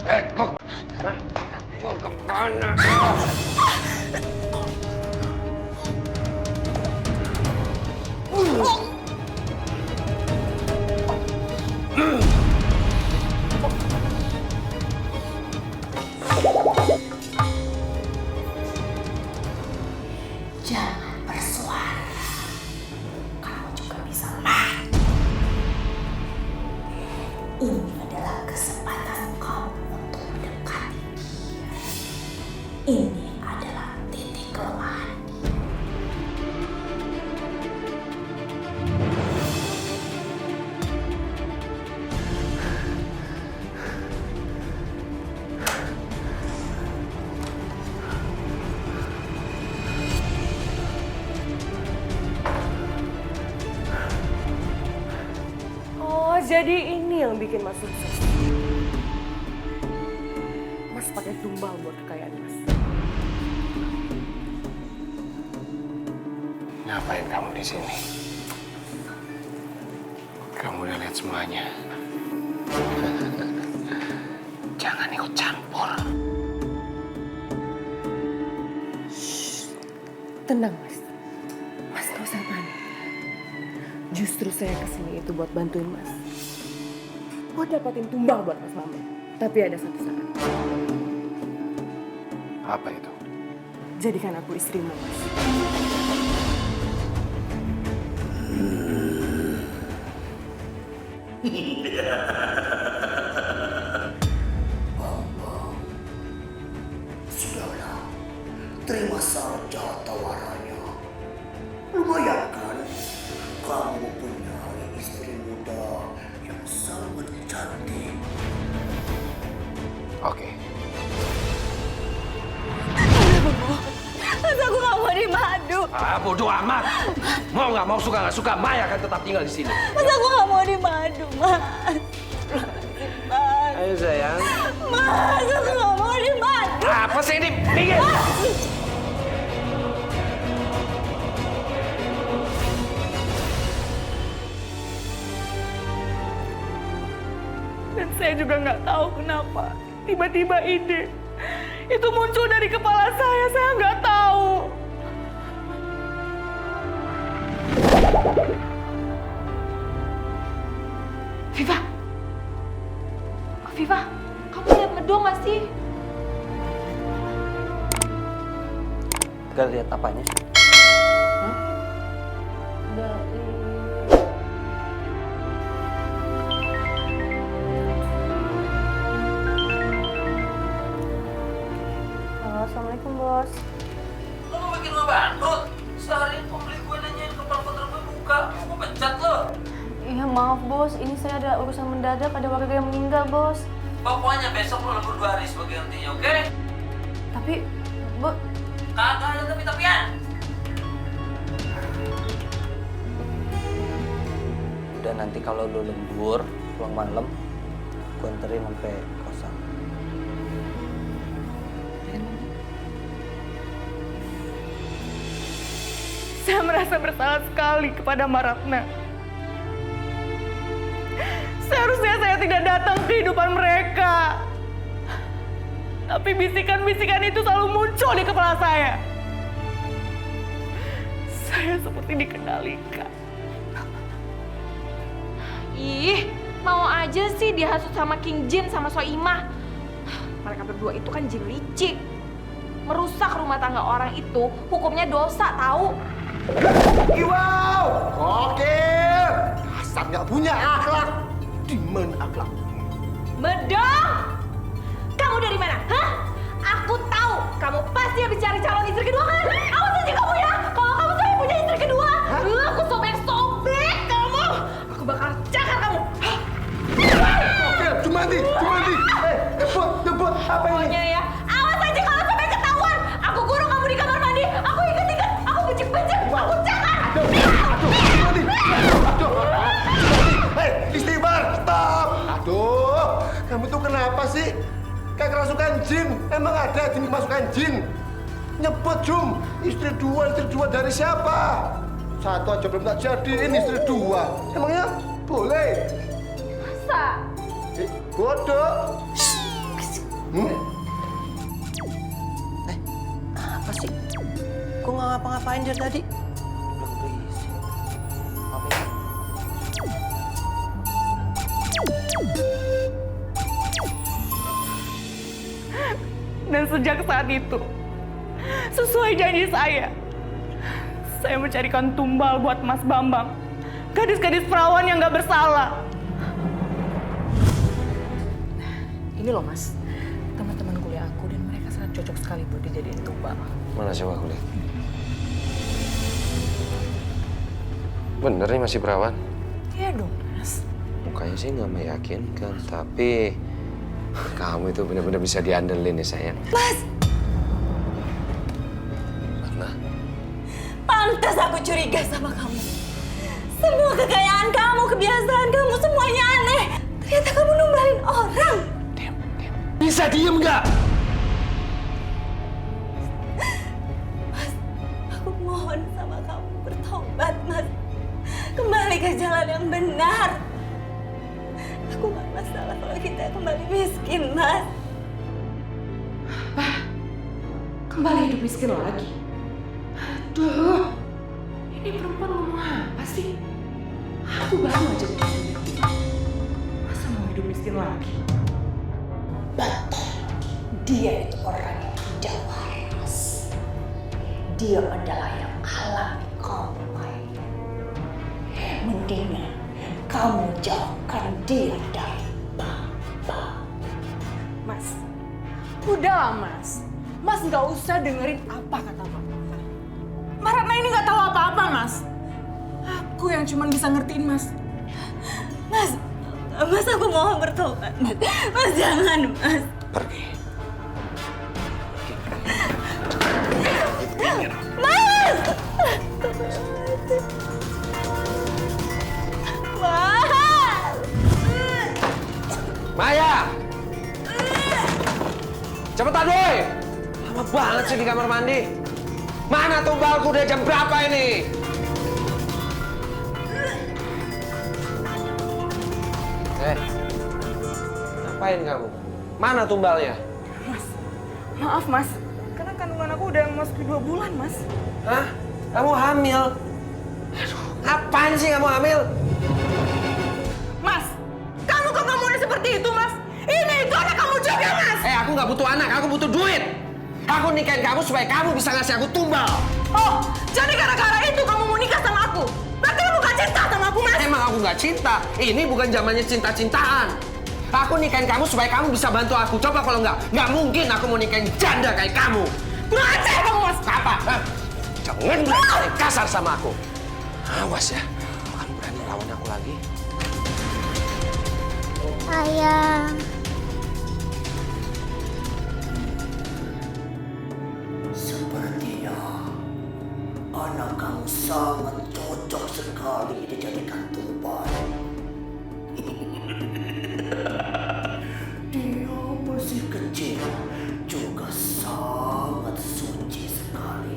Mau kemana? Jangan bersuara. Kamu juga bisa mati. Ini adalah kesempatan kamu untuk mendekati dia. Ini adalah titik kelemahan. Oh, jadi ini yang bikin Mas sukses. Mas pakai tumbal buat kekayaan Mas. Ngapain kamu di sini? Kamu udah lihat semuanya. Jangan ikut campur. Tenang, Mas. Mas gak usah panik. Justru saya kesini itu buat bantuin Mas. Buat dapatin tumbal buat Mas Maman. Tapi ada satu syarat. Apa itu? Jadikan aku istrimu, Mas. Sudahlah, terima saja tawarannya. Lumayan kan? Kamu punya istri muda yang sangat cantik. Oke. Mas aku gak mau dimadu. Bodoh amat. Mau nggak mau, suka nggak suka, Maya akan tetap tinggal di sini. Mas aku gak mau dimadu, Mas. Mas. Ayo sayang. Mas, aku gak mau dimadu. Apa sih ini? Minggir. Dan saya juga nggak tahu kenapa. Tiba-tiba ide itu muncul dari kepala saya nggak tahu. Viva. Viva, kamu lihat Medong gak sih? Gak lihat apanya? Halo, Assalamualaikum, Bos. Lo mau bikin gue bangkrut? Seharian pembeli gue nanyain kapan kontrak gue buka, gue pecat lo. Iya, maaf, Bos. Ini saya ada urusan mendadak, ada warga yang meninggal, Bos. Pokoknya besok lo lembur 2 hari sebagai gantinya, oke? Tapi, Bu, Kagak ada tapi-tapian. Udah, nanti kalau lu lembur pulang malam, gue anterin sampai kosan. Saya merasa bersalah sekali kepada Maratna. Seharusnya saya tidak datang ke kehidupan mereka. Tapi bisikan-bisikan itu selalu muncul di kepala saya. Saya seperti dikendalikan. ih, mau aja sih dihasut sama King Jin sama Soimah. Mereka berdua itu kan jin licik. Merusak rumah tangga orang itu hukumnya dosa, tahu? Wow, oke. Dasar nggak punya akhlak. Di mana akhlak? Medong! Kamu dari mana? Hah? Aku tahu kamu pasti habis cari calon istri kedua kan? Awas aja kamu ya! Kalau kamu sampai punya istri kedua, aku sobek-sobek kamu! Aku bakal cakar kamu! Oke, Jumandi. Debut, apa ini? Pokoknya ya, awas aja kalau sampai ketahuan! Aku kurung kamu di kamar mandi, aku ikat-ikat, aku becek-becek, aku cakar! Jumandi. Hei, istighfar, stop. Aduh, kamu tuh kenapa sih? Kayak kerasukan jin. Emang ada jin kemasukan jin? Nyebut, Jum. Istri dua dari siapa? Satu aja belum tak jadiin, istri dua. Emangnya boleh? Masa? Bodoh. Apa sih? Gue nggak ngapa-ngapain dari tadi. Belum berisik. Apa ya? Dan sejak saat itu, sesuai janji saya mencarikan tumbal buat Mas Bambang. Gadis-gadis perawan yang gak bersalah. Ini loh Mas, teman-teman kuliah aku dan mereka sangat cocok sekali buat dijadiin tumbal. Mana coba aku lihat. Bener nih masih perawan? Iya dong Mas. Mukanya sih nggak meyakinkan, tapi kamu itu benar-benar bisa diandelin ya sayang. Mas, Ratna, pantas aku curiga sama kamu. Semua kekayaan kamu, kebiasaan kamu, semuanya aneh. Ternyata kamu numbalin orang. diam. Bisa diem nggak? Mas, aku mohon sama kamu bertobat, Mas. Kembali ke jalan yang benar. Aku gak masalah kalau kita kembali miskin, Mas. Kembali hidup miskin lagi? Aduh, ini perempuan ngomong apa sih? Aku baru aja ngomong. Masa mau hidup miskin lagi? Betul, dia itu orang yang tidak waras. Dia adalah yang halangi kamu, Maya. Mendingan kamu jauhkan dia dari Papa. Mas, udahlah Mas. Mas nggak usah dengerin apa kata Papa. Mbak Ratna ini nggak tahu apa-apa, Mas. Aku yang cuma bisa ngertiin Mas. Mas, aku mohon bertobat, Mas. Mas, jangan, Mas. Pergi. Mas! Mas! Maya! Cepetan, boy! Lama banget sih di kamar mandi. Mana tumbalku, udah jam berapa ini? Ngapain kamu? Mana tumbalnya? Mas, maaf Mas. Karena kandungan aku udah masuk 2 bulan, Mas. Hah? Kamu hamil? Aduh, apaan sih kamu hamil? Mas, kamu kok ngomongnya seperti itu, Mas? Ini itu anak kamu juga, Mas! Aku nggak butuh anak, aku butuh duit. Aku nikahin kamu supaya kamu bisa ngasih aku tumbal. Oh, jadi gara-gara itu kamu mau nikah sama aku? Berarti kamu gak cinta sama aku, Mas? Emang aku nggak cinta. Ini bukan zamannya cinta-cintaan. Aku nikahin kamu supaya kamu bisa bantu aku. Coba kalau nggak mungkin aku mau nikahin janda kayak kamu. Kurang ajar kamu, Mas! Apa? Hah? Jangan berani kasar sama aku. Awas ya, kamu berani lawan aku lagi. Ayah. Sepertinya anak kamu sangat cocok sekali dijadikan tumbal. Dia masih kecil, juga sangat suci sekali.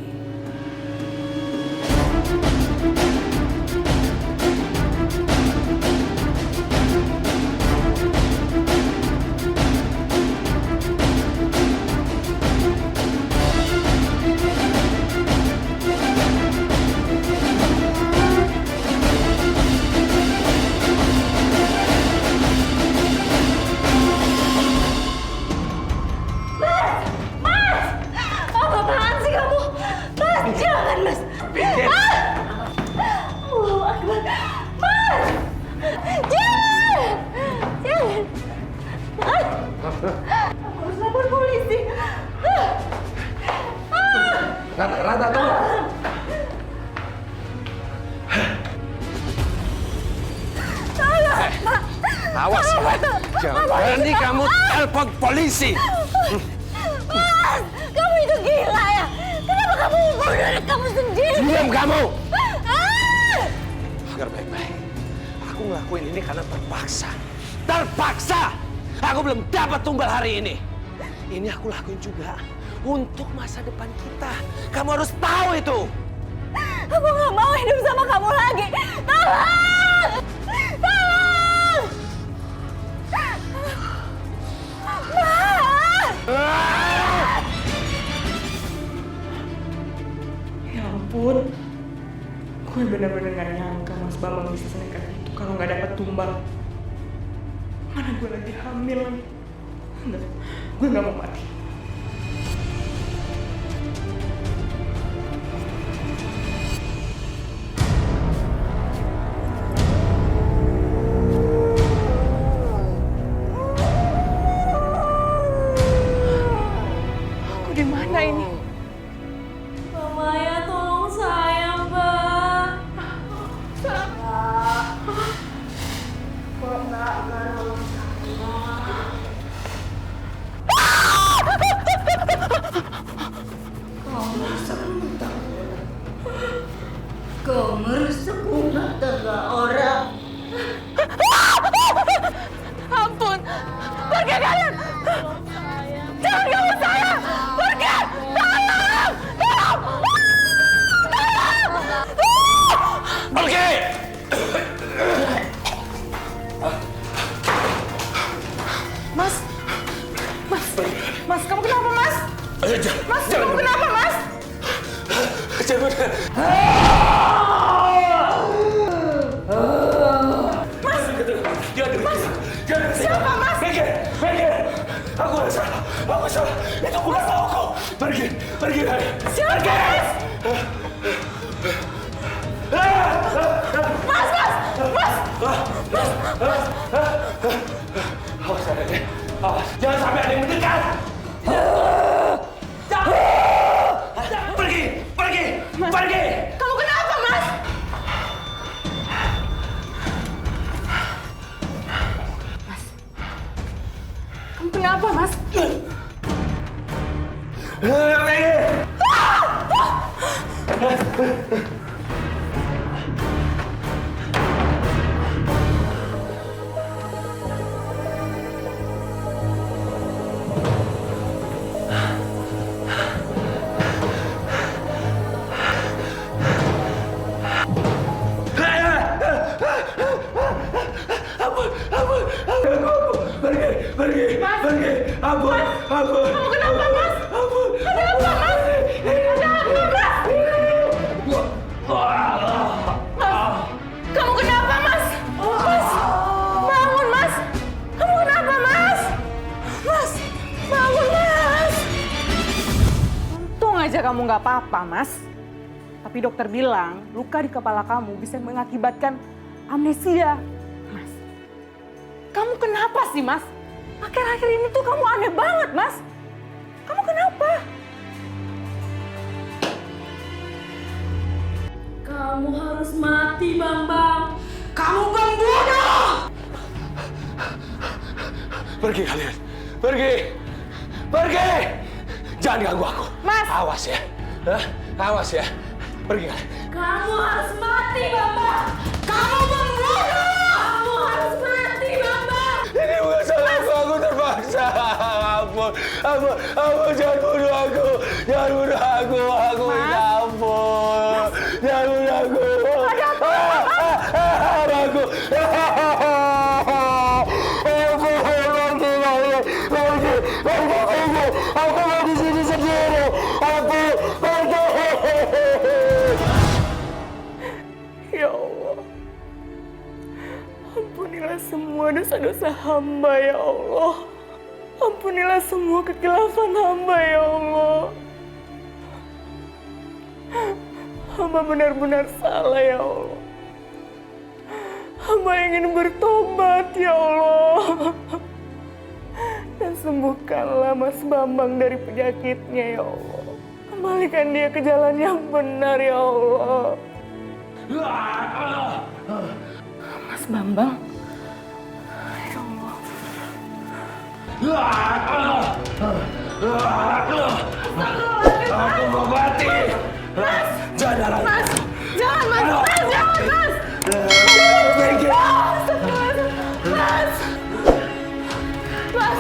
Apa-apaan sih kamu? Mas, jangan, Mas. Mas! Allahu Akbar. Mas! Jangan! Jangan! Aku harus lapor polisi. Rata, tunggu. Awas, jangan berani kamu telepon polisi. Mas! Kamu itu gila ya? Kenapa kamu membunuh anak kamu sendiri? Diam kamu. Ah! Agar baik-baik. Aku ngelakuin ini karena terpaksa. Terpaksa! Aku belum dapat tumbal hari ini. Ini aku lakuin juga untuk masa depan kita. Kamu harus tahu itu. Aku nggak mau hidup sama kamu lagi. Tolong! Tolong! Mas! ampun. Gue bener-bener gak nyangka Mas Bambang bisa senekat itu kalau gak dapat tumbal. Mana gue lagi hamil. Enggak, gue gak mau mati. Aku di mana ini? Mbak Maya, tolong saya, Mbak. Kau merusak rumah tangga orang. Ampun! Pergi kalian! Jangan ganggu saya! Pergi! Tolong! Tolong! Pergi! Mas! Mas! Mas, kamu kenapa, Mas? Mas, kamu kenapa, Mas? Jangan. Mas! Mas! Siapa, Mas? Pergi! Pergi! Aku nggak salah. Aku salah. Itu bukan aku. Pergi! Pergi kalian! Siapa, Mas? Mas! Mas! Mas! Awas ada deh. Awas. Jangan sampai ada yang mendekat. Pergi! Pergi! Pergi! Kamu kenapa, Mas? Mas. Kamu kenapa, Mas? Pergi! Pergi! Pergi! Ampun! Ampun! Kamu kenapa, Mas? Ampun! Ada apa, Mas? Ada apa, Mas? Mas! Kamu kenapa, Mas? Mas! Bangun, Mas! Kamu kenapa, Mas? Mas! Bangun, Mas! Untung aja kamu nggak apa-apa, Mas. Tapi dokter bilang luka di kepala kamu bisa mengakibatkan amnesia. Mas, kamu kenapa sih, Mas? Akhir-akhir ini tuh kamu aneh banget, Mas. Kamu kenapa? Kamu harus mati, Bambang. Kamu pembunuh! Pergi kalian! Pergi! Pergi! Jangan ganggu aku! Mas! Awas ya! Hah? Awas ya! Pergi kalian! Kamu harus mati, Bambang. Kamu pembunuh. Kamu harus mati, Bambang. Ini bukan salahku, aku terpaksa. Ampun, ampun, jangan bunuh aku. Jangan bunuh aku minta ampun. Jangan bunuh aku. Aku. Aku mau di sini sendiri. Ya Allah, ampunilah semua dosa-dosa hamba ya Allah. Ampunilah semua kekilafan hamba ya Allah. Hamba benar-benar salah ya Allah. Hamba ingin bertobat ya Allah. Dan sembuhkanlah Mas Bambang dari penyakitnya ya Allah. Kembalikan dia ke jalan yang benar ya Allah. Mas Bambang. Ya Allah. Aku mau mati. Mas! Jangan Mas! Jangan, Mas! Mas, jangan, Mas! Pergi. Mas! Mas!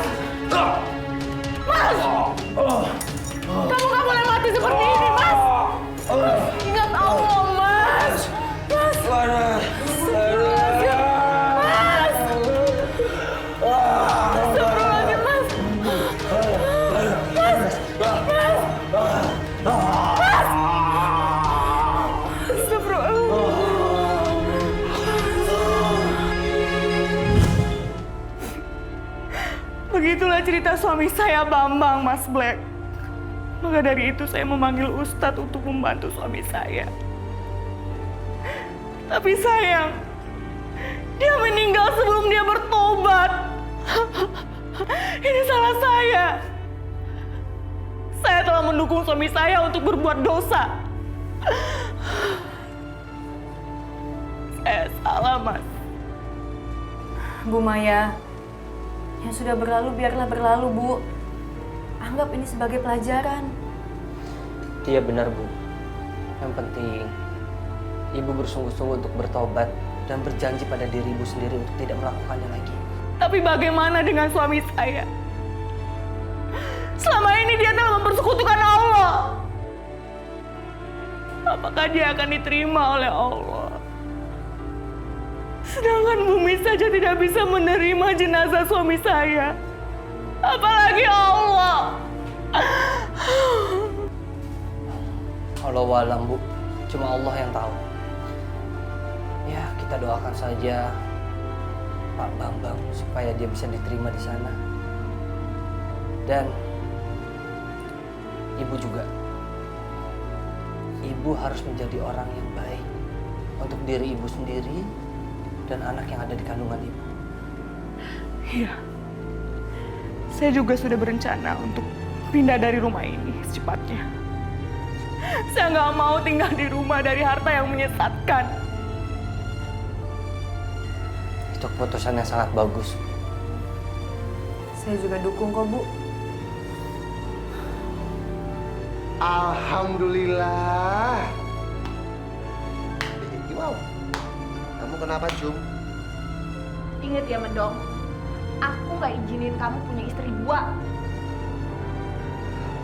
Mas! Kamu nggak boleh mati seperti ini, Mas! Ingat Allah, Mas! Mas! Mas! Astagfirullahaladzim, Mas! Mas! Mas! Mas! ternyata suami saya Bambang, Mas Black. Maka dari itu saya memanggil Ustadz untuk membantu suami saya. Tapi sayang, dia meninggal sebelum dia bertobat. Ini salah saya. Saya telah mendukung suami saya untuk berbuat dosa. Saya salah, Mas. Bu Maya, yang sudah berlalu biarlah berlalu, Bu. Anggap ini sebagai pelajaran. Iya benar, Bu. Yang penting, Ibu bersungguh-sungguh untuk bertobat dan berjanji pada diri Ibu sendiri untuk tidak melakukannya lagi. Tapi bagaimana dengan suami saya? Selama ini dia telah mempersekutukan Allah. Apakah dia akan diterima oleh Allah? Sedangkan bumi saja tidak bisa menerima jenazah suami saya. Apalagi Allah. Wallahualam, Bu. Cuma Allah yang tahu. Ya, kita doakan saja Pak Bambang supaya dia bisa diterima di sana. Dan Ibu juga. Ibu harus menjadi orang yang baik untuk diri Ibu sendiri dan anak yang ada di kandungan Ibu. Iya. Saya juga sudah berencana untuk pindah dari rumah ini secepatnya. Saya nggak mau tinggal di rumah dari harta yang menyesatkan. Itu keputusan yang sangat bagus. Saya juga dukung kok, Bu. Alhamdulillah. Wow. Kamu kenapa, Jum? Ingat ya, Mendong. Aku nggak izinin kamu punya istri dua.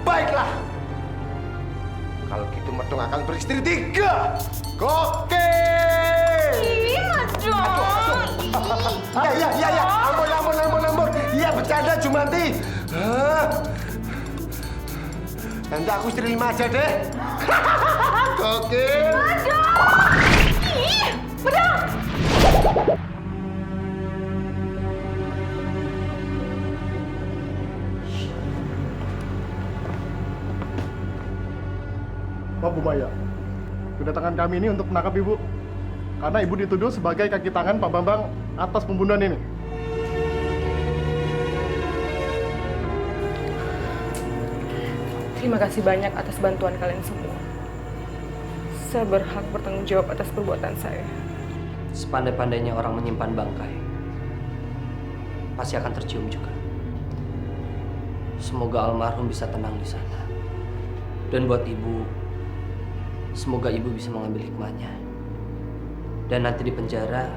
Baiklah. Kalau gitu Medong akan beristri 3. Gokil. Ih, Mendong. Ya. Ampun. Iya, bercanda, Jumanti. Nanti aku istri 5 aja deh. Gokil. Ih, Mendong. Pak Bu Maya, kedatangan kami ini untuk menangkap Ibu. Karena Ibu dituduh sebagai kaki tangan Pak Bambang atas pembunuhan ini. Terima kasih banyak atas bantuan kalian semua. Saya berhak bertanggung jawab atas perbuatan saya. Sepandai-pandainya orang menyimpan bangkai, pasti akan tercium juga. Semoga almarhum bisa tenang di sana. Dan buat Ibu, semoga Ibu bisa mengambil hikmahnya. Dan nanti di penjara,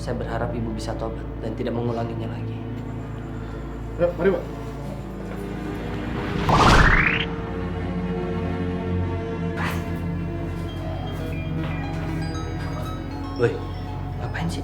saya berharap Ibu bisa tobat dan tidak mengulanginya lagi. Ya, mari Pak. Woi, ngapain sih?